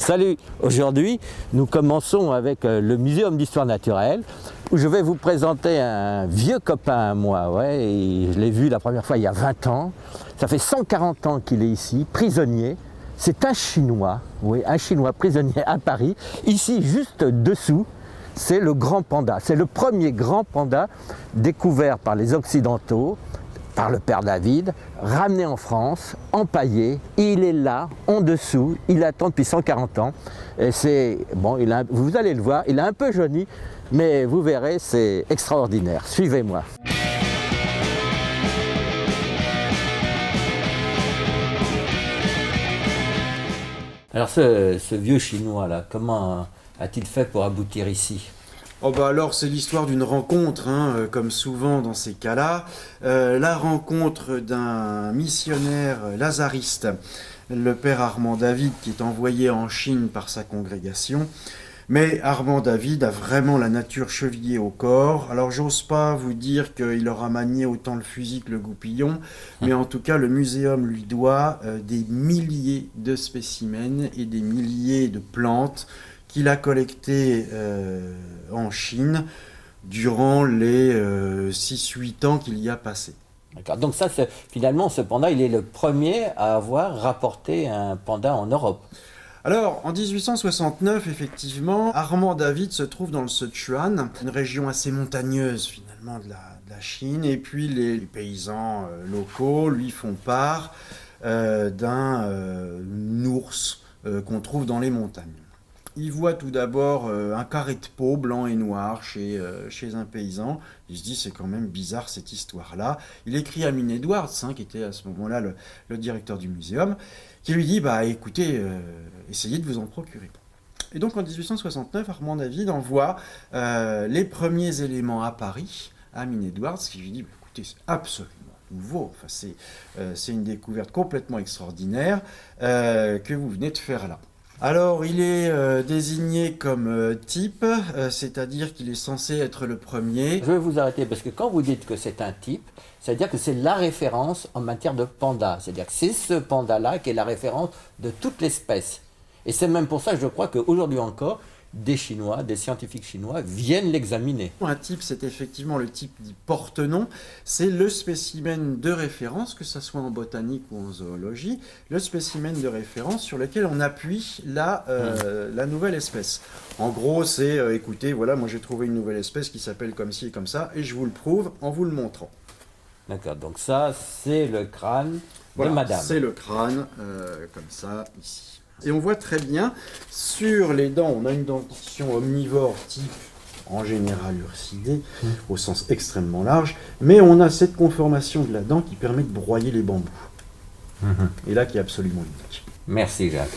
Salut, aujourd'hui nous commençons avec le Muséum d'Histoire Naturelle où je vais vous présenter un vieux copain à moi, et je l'ai vu la première fois il y a 20 ans, ça fait 140 ans qu'il est ici, prisonnier, c'est un Chinois, un Chinois prisonnier à Paris, ici juste dessous. C'est le grand panda, c'est le premier grand panda découvert par les Occidentaux, par le père David, ramené en France, empaillé, il est là, en dessous, il attend depuis 140 ans. Et c'est, bon, vous allez le voir, il est un peu jauni, mais vous verrez, c'est extraordinaire. Suivez-moi. Alors ce vieux Chinois là, comment a-t-il fait pour aboutir ici ? Oh bah alors c'est l'histoire d'une rencontre, comme souvent dans ces cas-là, la rencontre d'un missionnaire lazariste, le père Armand David, qui est envoyé en Chine par sa congrégation. Mais Armand David a vraiment la nature chevillée au corps. Alors j'ose pas vous dire qu'il aura manié autant le fusil que le goupillon, mais en tout cas le muséum lui doit des milliers de spécimens et des milliers de plantes qu'il a collectées en Chine durant les 6-8 ans qu'il y a passé. D'accord. Donc ça, finalement, ce panda, il est le premier à avoir rapporté un panda en Europe. Alors, en 1869, effectivement, Armand David se trouve dans le Sichuan, une région assez montagneuse finalement de la Chine, et puis les paysans locaux lui font part d'un ours qu'on trouve dans les montagnes. Il voit tout d'abord un carré de peau blanc et noir chez un paysan. Il se dit, c'est quand même bizarre cette histoire-là. Il écrit à Mine Edwards, qui était à ce moment-là le directeur du muséum, qui lui dit, écoutez, essayez de vous en procurer. Et donc en 1869, Armand David envoie les premiers éléments à Paris, à Mine Edwards, qui lui dit, écoutez, c'est absolument nouveau. Enfin, c'est une découverte complètement extraordinaire que vous venez de faire là. Alors, il est désigné comme type, c'est-à-dire qu'il est censé être le premier. Je vais vous arrêter parce que quand vous dites que c'est un type, c'est-à-dire que c'est la référence en matière de panda. C'est-à-dire que c'est ce panda-là qui est la référence de toute l'espèce. Et c'est même pour ça, je crois qu'aujourd'hui encore, des Chinois, des scientifiques chinois viennent l'examiner. Un type, c'est effectivement le type dit porte-nom. C'est le spécimen de référence, que ce soit en botanique ou en zoologie, le spécimen de référence sur lequel on appuie la nouvelle espèce. En gros, c'est, écoutez, voilà, moi j'ai trouvé une nouvelle espèce qui s'appelle comme ci et comme ça, et je vous le prouve en vous le montrant. D'accord, donc ça, c'est le crâne de madame. C'est le crâne, comme ça, ici. Et on voit très bien, sur les dents, on a une dentition omnivore type, en général ursidée, au sens extrêmement large, mais on a cette conformation de la dent qui permet de broyer les bambous. Et là, qui est absolument unique. Merci Jacques.